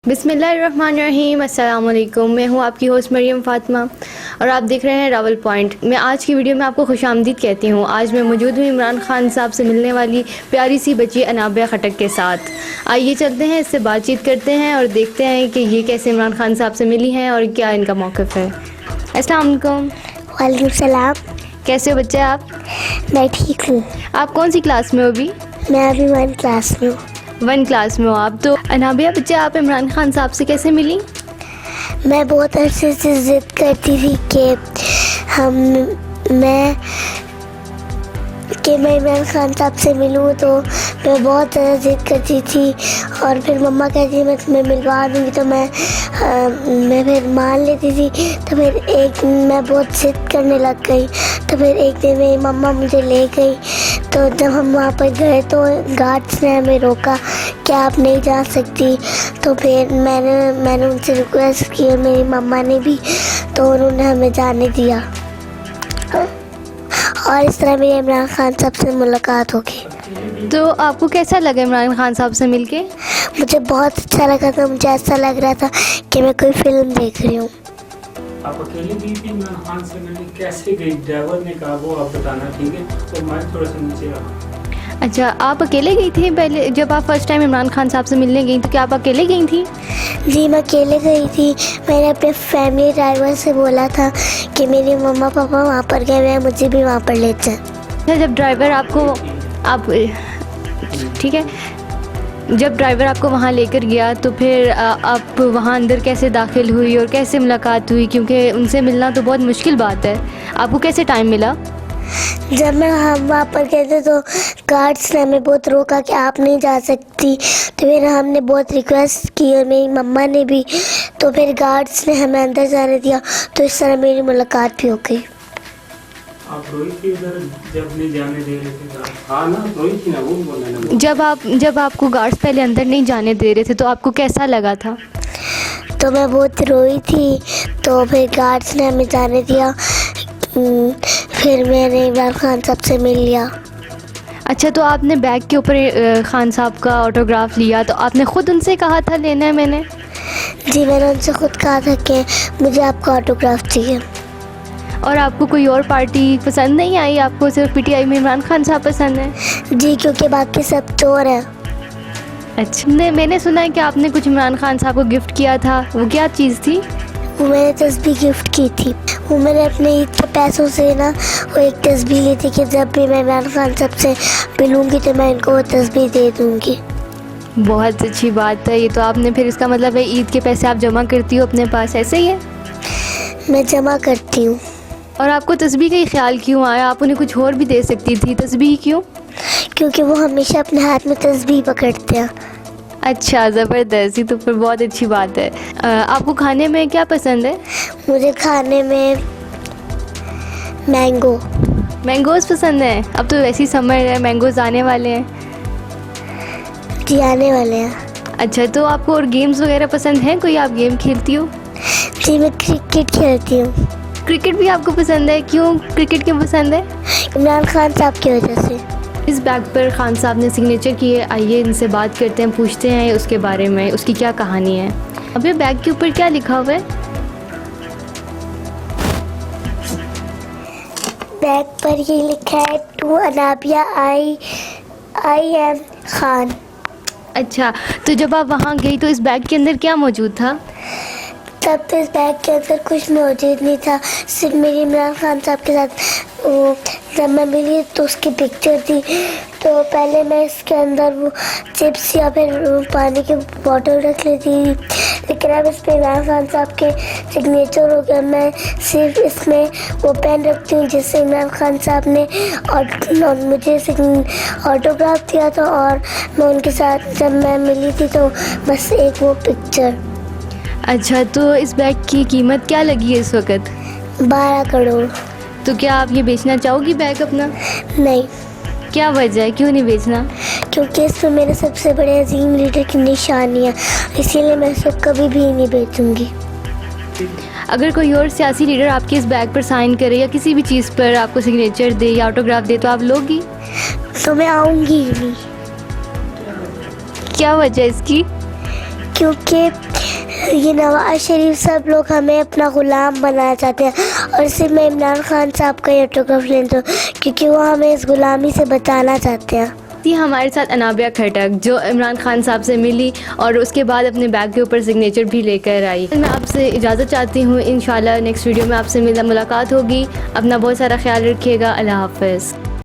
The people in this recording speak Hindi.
बिस्मिल्लाहिर्रहमानिर्रहीम। अस्सलाम वालेकुम। मैं हूँ आपकी होस्ट मरियम फ़ातिमा और आप देख रहे हैं रावल पॉइंट। मैं आज की वीडियो में आपको खुशामदीद कहती हूँ। आज मैं मौजूद हूँ इमरान खान साहब से मिलने वाली प्यारी सी बच्ची अनाबिया खटक के साथ। आइए चलते हैं, इससे बातचीत करते हैं और देखते हैं कि ये कैसे इमरान खान साहब से मिली हैं और क्या इनका मौक़िफ़ है। अस्सलाम वालेकुम। वालेकुम सलाम। कैसे हो बच्चे आप? मैं ठीक हूँ। आप कौन सी क्लास में हो अभी? मैं अभी 1 क्लास में हूँ। 1 क्लास में हो आप। तो अनाबिया बच्चे, आप इमरान खान साहब से कैसे मिली? मैं बहुत अरसे से ज़िद करती थी कि मैं इमरान खान साहब से मिलूँ, तो मैं बहुत ज़्यादा ज़िद करती थी और फिर मम्मा कहती मैं तुम्हें मिलवा दूँगी, तो मैं फिर मान लेती थी। तो फिर मैं बहुत ज़िद करने लग गई। तो फिर एक दिन मेरी मम्मा मुझे ले गई। तो जब हम वहाँ पर गए तो गार्ड्स ने हमें रोका कि आप नहीं जा सकती। तो फिर मैंने उनसे रिक्वेस्ट की और मेरी मम्मा ने भी, तो उन्होंने हमें जाने दिया और इस तरह मेरी इमरान खान साहब से मुलाकात हो गई। तो आपको कैसा लगा इमरान खान साहब से मिलके? मुझे बहुत अच्छा लगा था। मुझे ऐसा लग रहा था कि मैं कोई फिल्म देख रही हूँ। आप अकेले गई थी इमरान खान से मिलने? कैसे गई? ड्राइवर ने कहा वो आप बताना, ठीक है? तो मैं थोड़ा सा नीचे रहा। अच्छा, आप अकेले गई थी? पहले जब आप फर्स्ट टाइम इमरान खान साहब से मिलने गई तो क्या आप अकेले गई थी? जी, मैं अकेले गई थी। मैंने अपने फैमिली ड्राइवर से बोला था कि मेरे मम्मा पापा वहाँ पर गए हुए हैं, मुझे भी वहाँ पर ले जाएं। अच्छा, जब ड्राइवर ठीक है, जब ड्राइवर आपको वहाँ लेकर गया तो फिर आप वहाँ अंदर कैसे दाखिल हुई और कैसे मुलाकात हुई? क्योंकि उनसे मिलना तो बहुत मुश्किल बात है। आपको कैसे टाइम मिला? जब हम वहाँ पर गए थे तो गार्ड्स ने हमें बहुत रोका कि आप नहीं जा सकती। तो फिर हमने बहुत रिक्वेस्ट की और मेरी मम्मा ने भी, तो फिर गार्ड्स ने हमें अंदर जाने दिया। तो इस तरह मेरी मुलाकात भी हो गई। आप रोई थी उधर जब नहीं जाने दे रहे थे? हाँ ना, रोई थी ना, वो बोलने ना। जब आपको गार्ड्स पहले अंदर नहीं जाने दे रहे थे तो आपको कैसा लगा था? तो मैं बहुत रोई थी। तो फिर गार्ड्स ने हमें जाने दिया। फिर मैंने इमरान खान साहब से मिल लिया। अच्छा, तो आपने बैग के ऊपर खान साहब का ऑटोग्राफ लिया, तो आपने ख़ुद उनसे कहा था लेना है? मैंने जी, मैंने उनसे ख़ुद कहा था कि मुझे आपका ऑटोग्राफ चाहिए। और आपको कोई और पार्टी पसंद नहीं आई? आपको सिर्फ पीटीआई में इमरान खान साहब पसंद है? जी, क्योंकि बाकी सब चोर हैं। अच्छा, मैंने सुना है कि आपने कुछ इमरान खान साहब को गिफ्ट किया था। वो क्या चीज़ थी? वो मैंने तस्बीह गिफ्ट की थी। वो मैंने अपने ईद के पैसों से ना वो एक तस्बीह ली थी कि जब भी मैं इमरान खान साहब से मिलूँगी तो मैं इनको वो तस्बीह दे दूँगी। बहुत अच्छी बात है ये तो। आपने फिर इसका मतलब है ईद के पैसे आप जमा करती हो अपने पास, ऐसे ही है? मैं जमा करती हूँ। और आपको तस्बीह का ही ख्याल क्यों आया? आप उन्हें कुछ और भी दे सकती थी, तस्बीह क्यों? क्योंकि वो हमेशा अपने हाथ में तस्बीह पकड़ते हैं। अच्छा, ज़बरदस्त। ये तो फिर बहुत अच्छी बात है। आपको खाने में क्या पसंद है? मुझे खाने में मैंगोज़ पसंद है। अब तो वैसे ही समर है, मैंगोज़ आने वाले हैं। जी, आने वाले हैं। अच्छा, तो आपको और गेम्स वगैरह पसंद हैं? कोई आप गेम खेलती हो? जी, मैं क्रिकेट खेलती हूँ। क्रिकेट भी आपको पसंद है? क्यों, क्रिकेट क्यों पसंद है? इमरान खान साहब की वजह से। इस बैग पर खान साहब ने सिग्नेचर किए। आइए इनसे बात करते हैं, पूछते हैं उसके बारे में, उसकी क्या कहानी है। अब ये बैग के ऊपर क्या लिखा हुआ है? बैग पर ये लिखा है to Anabia I am Khan. अच्छा, तो जब आप वहाँ गई तो इस बैग के अंदर क्या मौजूद था? तब तो इस बैग के अंदर कुछ मौजूद नहीं था, सिर्फ मेरी इमरान खान साहब के साथ जब मैं मिली तो उसकी पिक्चर थी। तो पहले मैं इसके अंदर वो चिप्स या फिर पानी की बोतल रख लेती थी, लेकिन अब इस पर इमरान खान साहब के सिग्नेचर हो गया। मैं सिर्फ इसमें वो पेन रखती हूँ जिससे इमरान खान साहब ने और मुझे ऑटोग्राफ दिया था, और मैं उनके साथ जब मैं मिली थी तो बस एक वो पिक्चर। अच्छा, तो इस बैग की कीमत क्या लगी है इस वक्त? 12 करोड़। तो क्या आप ये बेचना चाहोगी बैग अपना? नहीं। क्या वजह है, क्यों नहीं बेचना? क्योंकि इसमें मेरे सबसे बड़े अजीम लीडर की निशानी है, इसीलिए मैं इसे कभी भी नहीं बेचूंगी। अगर कोई और सियासी लीडर आपके इस बैग पर साइन करे या किसी भी चीज़ पर आपको सिग्नेचर दे या ऑटोग्राफ दे तो आप लोगी? तो मैं आऊँगी ही नहीं। क्या वजह इसकी? क्योंकि ये नवाज शरीफ सब लोग हमें अपना ग़ुलाम बनाना चाहते हैं और सिर्फ मैं इमरान खान साहब का ऑटोग्राफ लेता हूँ क्योंकि वो हमें इस ग़ुलामी से बचाना चाहते हैं। थी हमारे साथ अनाबिया खटक जो इमरान खान साहब से मिली और उसके बाद अपने बैग के ऊपर सिग्नेचर भी लेकर आई। मैं आपसे इजाज़त चाहती हूँ, इंशाल्लाह नेक्स्ट वीडियो में आपसे मुलाकात होगी। अपना बहुत सारा ख्याल रखिएगा। अल्लाह हाफ़िज़।